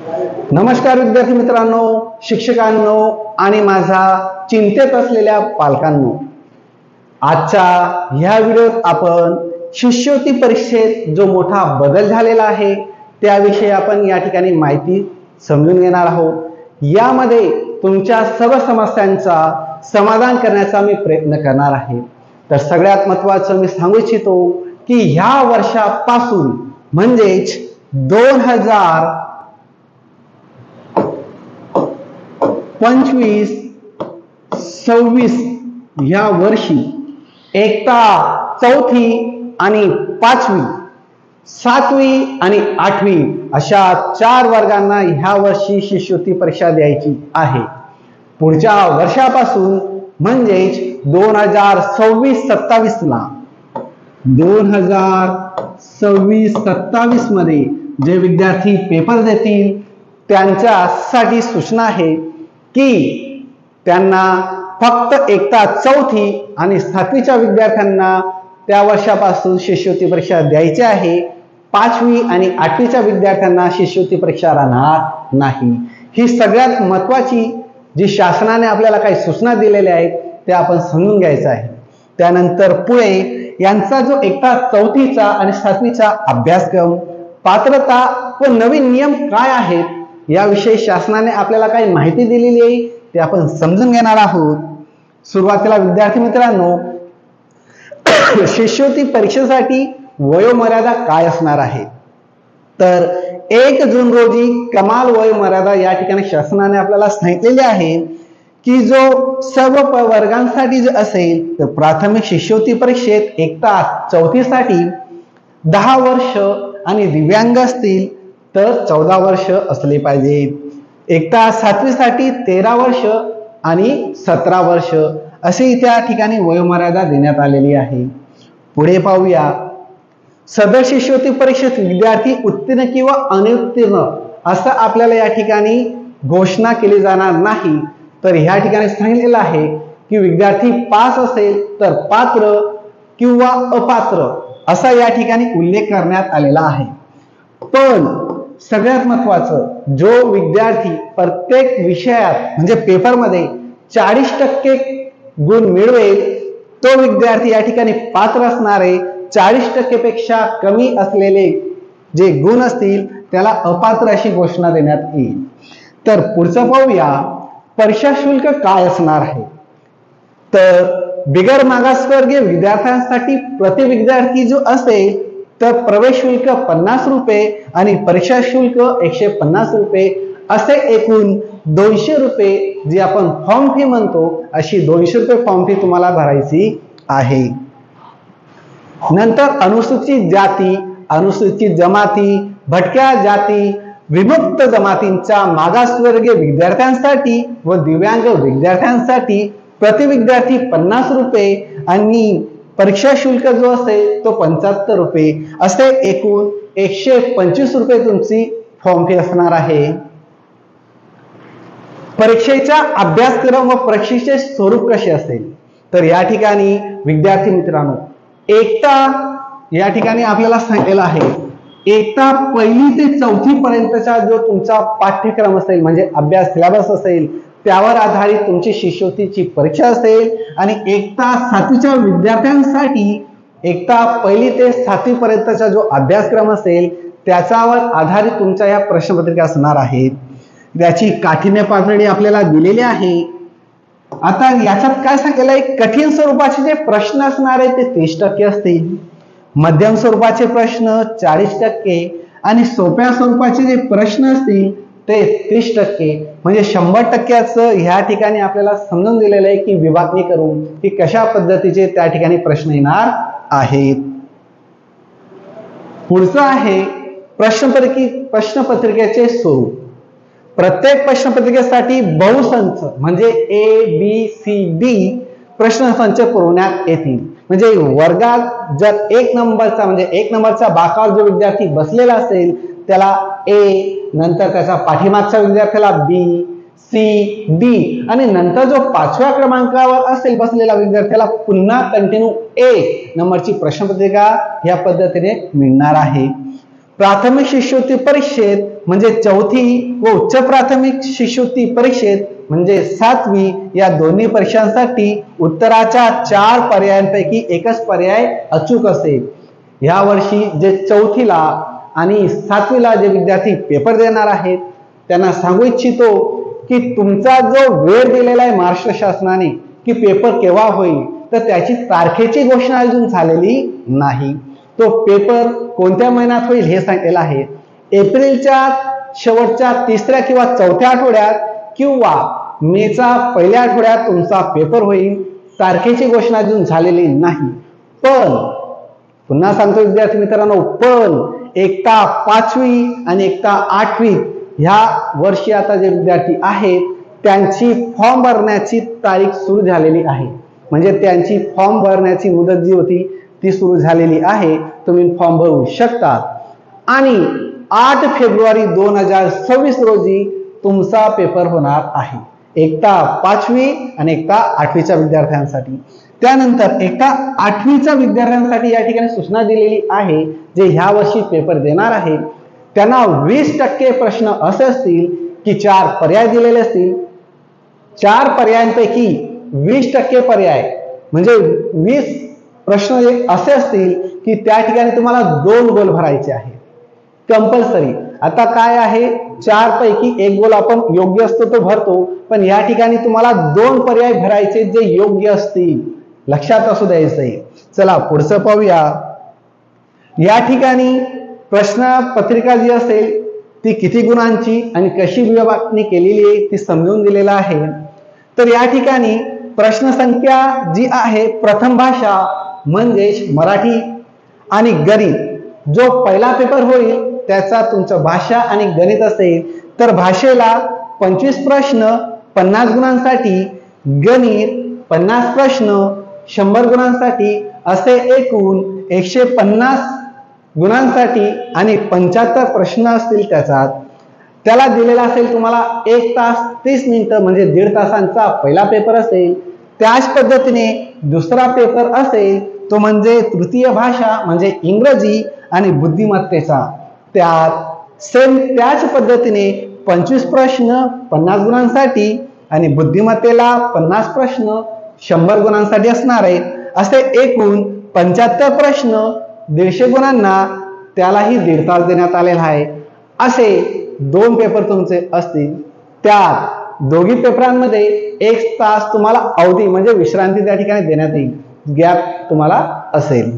नमस्कार विद्यार्थी मित्रांनो, शिक्षकांनो आणि माझा चिंतेत असलेल्या पालकांनो, आजच्या ह्या व्हिडिओत आपण शिष्यवृत्ती परीक्षेत जो मोठा बदल झालेला आहे त्याविषयी आपण या ठिकाणी माहिती समजून घेणार आहोत। यामध्ये तुमच्या सर्व समस्यांचा समाधान करण्याचा मी प्रयत्न करणार आहे। तर सगळ्यात महत्त्वाचं मी सांगू इच्छितो की ह्या वर्षापासून म्हणजेच 2025-26 या वर्षी इयत्ता 4थी आणि 5वी, 7वी आणि 8वी अशा 4 वर्गांना ह्या वर्षी शिष्यवृत्ती परीक्षा द्यायची आहे। पुढच्या वर्षापासून म्हणजेच 2026-27 ला 2026-27 मध्ये जे विद्यार्थी पेपर देतील त्यांच्यासाठी सूचना आहे की त्यांना फक्त इयत्ता 4थी आणि 7वीच्या विद्यार्थ्यांना त्या वर्षापासून शिष्यवृत्ती परीक्षा द्यायची आहे। 5वी आणि 8वीच्या विद्यार्थ्यांना शिष्यवृत्ती परीक्षा राहणार नाही। ही सगळ्यात महत्त्वाची जी शासनाने आपल्याला काही सूचना दिलेल्या आहेत त्या आपण समजून घ्यायचं आहे। त्यानंतर पुढे यांचा जो इयत्ता 4थीचा आणि 7वीचा अभ्यासक्रम, पात्रता व नवीन नियम काय आहेत याविषयी शासनाने आपल्याला काही माहिती दिलेली आहे ते आपण समजून घेणार आहोत। सुरुवातीला विद्यार्थी मित्रांनो, शिष्यवृत्ती परीक्षेसाठी वयोमर्यादा काय असणार आहे, तर 1 जून रोजी कमाल वयोमर्यादा या ठिकाणी शासनाने आपल्याला सांगितलेली आहे की जो सर्व वर्गांसाठी जे असेल तर प्राथमिक शिष्यवृत्ती परीक्षेत इयत्ता 4थीसाठी 10 वर्ष आणि दिव्यांग असतील तर 14 वर्ष असले पाहिजे। इयत्ता 7वीसाठी 13 वर्ष आणि 17 वर्ष असे त्या ठिकाणी वयोमर्यादा देण्यात आलेली आहे। पुढे पाहूया, सदर शिष्यवृत्ती परीक्षेत विद्यार्थी उत्तीर्ण किंवा अनुत्तीर्ण असं आपल्याला या ठिकाणी घोषणा केली जाणार नाही। तर ह्या ठिकाणी सांगितलेलं आहे की विद्यार्थी पास असेल तर पात्र किंवा अपात्र असा या ठिकाणी उल्लेख करण्यात आलेला आहे। पण सगळ्यात महत्त्वाचं, जो विद्यार्थी प्रत्येक विषयात म्हणजे पेपरमध्ये 40% गुण मिळवेल तो विद्यार्थी या ठिकाणी पात्र असणारे, 40% पेक्षा कमी असलेले जे गुण असतील त्याला अपात्र अशी घोषणा देण्यात येईल। तर पुढचं पाहूया, परीक्षा शुल्क काय असणार आहे, तर बिगर मागासवर्गीय विद्यार्थ्यांसाठी प्रति विद्यार्थी जो असेल तर प्रवेश शुल्क 50 रुपये आणि परीक्षा शुल्क 150 रुपये असे एकूण 200 रुपये जी आपण फॉर्म फी म्हणतो अशी 200 रुपये फॉर्म फी तुम्हाला भरायची आहे। नंतर अनुसूचित जाती, अनुसूचित जमाती, भटक्या जाती, विमुक्त जमातींच्या मागासवर्गीय विद्यार्थ्यांसाठी व दिव्यांग विद्यार्थ्यांसाठी प्रति विद्यार्थी 50 रुपये आणि परीक्षा शुल्क जो असेल तो 75 रुपये असे एकूण 125 रुपये तुमची फॉर्म फी असणार आहे। परीक्षेचा अभ्यासक्रम व परीक्षेचे स्वरूप कसे असेल, तर या ठिकाणी विद्यार्थी मित्रांनो इयत्ता या ठिकाणी आपल्याला सांगितलेलं आहे इयत्ता 1ली ते 4थी पर्यंतचा जो तुमचा पाठ्यक्रम असेल म्हणजे अभ्यास सिलेबस असेल त्यावर आधारित तुमची शिष्यवृत्तीची परीक्षा असेल आणि इयत्ता 7वीच्या विद्यार्थ्यांसाठी इयत्ता 1ली ते 7वी पर्यंतचा जो अभ्यासक्रम असेल त्याच्यावर आधारित तुमच्या या प्रश्नपत्रिका असणार आहेत। त्याची काठिण्य पातळी आपल्याला दिलेली आहे। आता याच्यात काय सांगितलं आहे, कठीण स्वरूपाचे जे प्रश्न असणार आहेत ते 30% असतील, मध्यम स्वरूपाचे प्रश्न 40% आणि सोप्या स्वरूपाचे जे प्रश्न असतील ते 30%, म्हणजे 100%चं ह्या ठिकाणी आपल्याला समजून दिलेलं आहे की विभागणी करून की कशा पद्धतीचे त्या ठिकाणी प्रश्न येणार आहेत। पुढचं आहे प्रश्नपत्रिकेचे स्वरूप। प्रत्येक प्रश्नपत्रिकेसाठी बहुसंच म्हणजे ABCD प्रश्नसंच पुरवण्यात येतील। म्हणजे वर्गात जर 1 नंबरचा म्हणजे 1 नंबरचा बाकावर जो विद्यार्थी बसलेला असेल त्याला A, नंतर त्याच्या पाठीमागच्या विद्यार्थ्याला B, C, D आणि नंतर जो 5व्या क्रमांकावर असेल बसलेला विद्यार्थ्याला पुन्हा कंटिन्यू A नंबरची प्रश्नपत्रिका या पद्धतीने मिळणार आहे। प्राथमिक शिष्यवृत्ती परीक्षेत म्हणजे 4थी व उच्च प्राथमिक शिष्यवृत्ती परीक्षेत म्हणजे 7वी या दोन्ही परीक्षांसाठी उत्तराच्या 4 पर्यायांपैकी एकच पर्याय अचूक असेल। या वर्षी जे 4थीला आणि 7वीला जे विद्यार्थी पेपर देणार आहेत त्यांना सांगू इच्छितो की तुमचा जो वेळ दिलेला आहे महाराष्ट्र शासनाने की पेपर केव्हा होईल, तर त्याची तारखेची घोषणा अजून झालेली नाही। तो पेपर कोणत्या महिन्यात होईल हे सांगितलेलं आहे। एप्रिलच्या शेवटच्या 3ऱ्या किंवा 4थ्या आठवड्यात किंवा मेचा पहिल्या आठवड्यात तुमचा पेपर होईल। तारखेची घोषणा अजून झालेली नाही। पण पुन्हा सांगतो विद्यार्थी मित्रांनो, पण एकटा 5वी आणि एकटा 8वी ह्या वर्षी आता जे विद्यार्थी आहेत त्यांची फॉर्म भरण्याची तारीख सुरू झालेली आहे। म्हणजे त्यांची फॉर्म भरण्याची मुदत जी होती ती सुरू झालेली आहे। तुम्ही फॉर्म भरू शकता आणि 8 फेब्रुवारी 2026 रोजी तुमचा पेपर होणार आहे। एकटा 5वी आणि एकटा 8वीच्या विद्यार्थ्यांसाठी। त्यानंतर एकटा 8वीच्या विद्यार्थ्यांसाठी या ठिकाणी सूचना दिलेली आहे जे ह्या वर्षी पेपर देणार आहे त्यांना 20% प्रश्न असे असतील की 4 पर्याय दिलेले असतील। 4 पर्यायांपैकी 20% पर्याय म्हणजे 20 प्रश्न असे असतील की त्या ठिकाणी तुम्हाला 2 गोल भरायचे आहे कंपल्सरी। आता काय आहे, 4 पैकी 1 गोल आपण योग्य असतो तो भरतो, पण या ठिकाणी तुम्हाला 2 पर्याय भरायचे जे योग्य असतील, लक्षात असू द्यायचंय। चला पुढचं पाहूया। या ठिकाणी प्रश्न पत्रिका जी असेल ती किती गुणांची आणि कशी विभागणी केलेली आहे ती समजून दिलेला आहे। तर या ठिकाणी प्रश्न संख्या जी आहे प्रथम भाषा म्हणजे मराठी आणि गणित जो पहिला पेपर होईल त्याचा तुमचं भाषा आणि गणित असेल तर भाषेला 25 प्रश्न 50 गुणांसाठी, गणित 50 प्रश्न 100 गुणांसाठी असे एकूण 150 गुणांसाठी आणि 75 प्रश्न असतील त्याला दिलेला असेल तुम्हाला 1 तास 30 मिनिटं म्हणजे 1.5 तासांचा पहिला पेपर असेल। त्याच पद्धतीने दुसरा पेपर असेल तो म्हणजे तृतीय भाषा म्हणजे इंग्रजी आणि बुद्धिमत्तेचा। त्याच पद्धतीने 25 प्रश्न 50 गुणांसाठी आणि बुद्धिमत्तेला 50 प्रश्न 100 गुणांसाठी असणार आहे। असे एकूण 75 प्रश्न 150 गुणांना त्यालाही 1.5 तास देण्यात आलेला आहे। असे 2 पेपर तुमचे असतील। त्या दोघी पेपरांमध्ये 1 तास तुम्हाला अवधी म्हणजे विश्रांती त्या ठिकाणी देण्यात येईल, गॅप तुम्हाला असेल।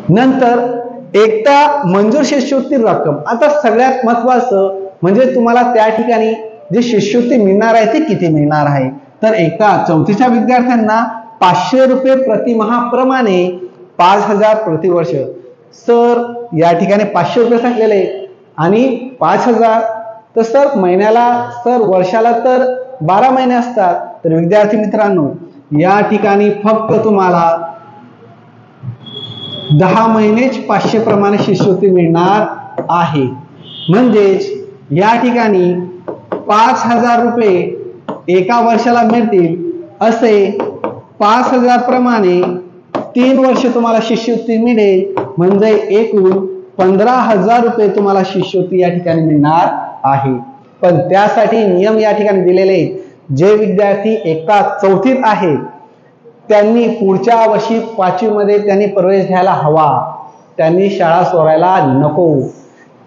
नंतर एकटा मंजूर शिष्यवृत्ती रक्कम। आता सगळ्यात महत्त्वाचं म्हणजे तुम्हाला त्या ठिकाणी जी शिष्यवृत्ती मिळणार आहे ती किती मिळणार आहे, तर एकटा 4थीच्या विद्यार्थ्यांना 500 रुपये प्रतिमाहाप्रमाणे 5000 प्रतिवर्ष। सर या ठिकाणी 500 रुपये सांगितलेले आणि 5000 तर सर महिन्याला, सर वर्षाला तर 12 महिने असतात। तर विद्यार्थी मित्रांनो या ठिकाणी फक्त तुम्हाला 10 महिनेच 500 प्रमाणे शिष्यवृत्ती मिळणार आहे। म्हणजेच या ठिकाणी 5000 रुपये एका वर्षाला मिळतील। असे 5000 प्रमाणे 3 वर्ष तुम्हाला शिष्यवृत्ती मिळेल म्हणजे एकूण 15000 रुपये तुम्हाला शिष्यवृत्ती या ठिकाणी मिळणार आहे। पण त्यासाठी नियम या ठिकाणी दिलेले आहेत। जे विद्यार्थी एकटा 4थीत आहेत त्यांनी पुढच्या वर्षी 5वी मध्ये त्यांनी प्रवेश घ्यायला हवा, त्यांनी शाळा सोडायला नको,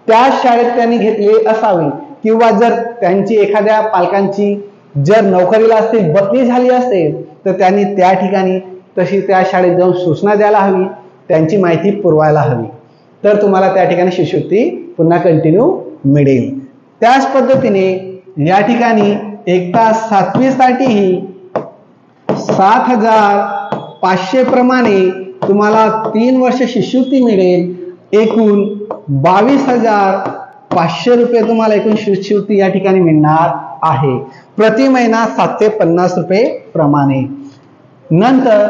त्या शाळेत त्यांनी घेतली असावी किंवा जर त्यांची एखाद्या पालकांची जर नोकरीला असतील बदली झाली असेल तर त्यांनी त्या ठिकाणी तशी त्या शाळेत जाऊन सूचना द्यायला हवी, त्यांची माहिती पुरवायला हवी, तर तुम्हाला त्या ठिकाणी शिष्यवृत्ती पुन्हा कंटिन्यू मिळेल। त्याच पद्धतीने या ठिकाणी एकटा 7वी साठीही 7500 प्रमाणे तुम्हाला 3 वर्ष शिष्यवृत्ती मिळेल। एकूण 22500 रुपये तुम्हाला एकूण शिष्यवृत्ती या ठिकाणी मिळणार आहे प्रति महिना 750 रुपये प्रमाणे। नंतर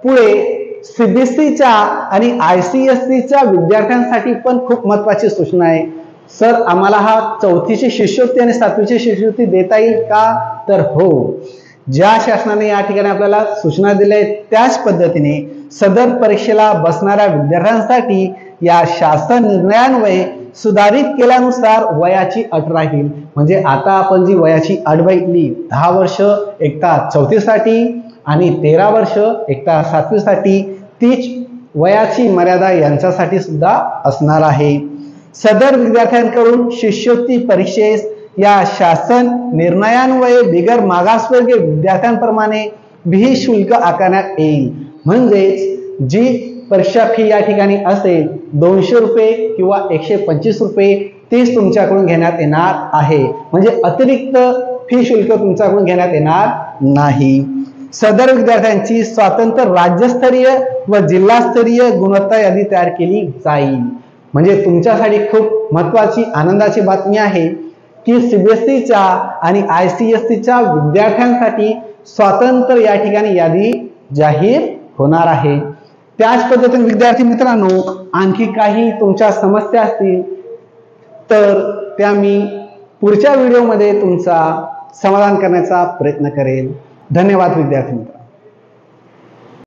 पुढे सीबीएसईच्या आणि आयसीएसईच्या विद्यार्थ्यांसाठी पण खूप महत्त्वाची सूचना आहे। सर आम्हाला हा 4थीची शिष्यवृत्ती आणि 7वीची शिष्यवृत्ती देता येईल का, तर हो, ज्या शासनाने या ठिकाणी आपल्याला सूचना दिल्या आहेत त्याच पद्धतीने सदर परीक्षेला बसणाऱ्या विद्यार्थ्यांसाठी या शासन निर्णयान्वये सुधारित केल्यानुसार वयाची अट राहील। म्हणजे आता आपण जी वयाची अट बघितली 10 वर्ष एकता 4थी साठी आणि 13 वर्ष एकता 7वी साठी, तीच वयाची मर्यादा यांच्यासाठी सुद्धा असणार आहे। सदर विद्यार्थ्यांकडून शिष्यवृत्ती परीक्षेस या शासन निर्णयान्वये बिगर मागासवर्गीय विद्यार्थ्यांप्रमाणे भी शुल्क आकारण्यात येईल। म्हणजेच जी परीक्षा फी या ठिकाणी असेल 200 रुपये किंवा 125 रुपये तीच तुमच्याकडून घेण्यात येणार आहे। म्हणजे अतिरिक्त फी शुल्क तुमच्याकडून घेण्यात येणार नाही। सदर विद्यार्थ्यांची स्वतंत्र राज्यस्तरीय व जिल्हास्तरीय गुणवत्ता यादी तयार केली जाईल। म्हणजे तुमच्यासाठी खूप महत्त्वाची आनंदाची बातमी आहे की सीबीएसईच्या आणि आयसीएसईच्या विद्यार्थ्यांसाठी स्वतंत्र या ठिकाणी यादी जाहीर होणार आहे। त्याच पद्धतीने विद्यार्थी मित्रांनो, आणखी काही तुमच्या समस्या असतील तर त्या मी पुढच्या व्हिडिओमध्ये तुमचा समाधान करण्याचा प्रयत्न करेल। धन्यवाद विद्यार्थी मित्र।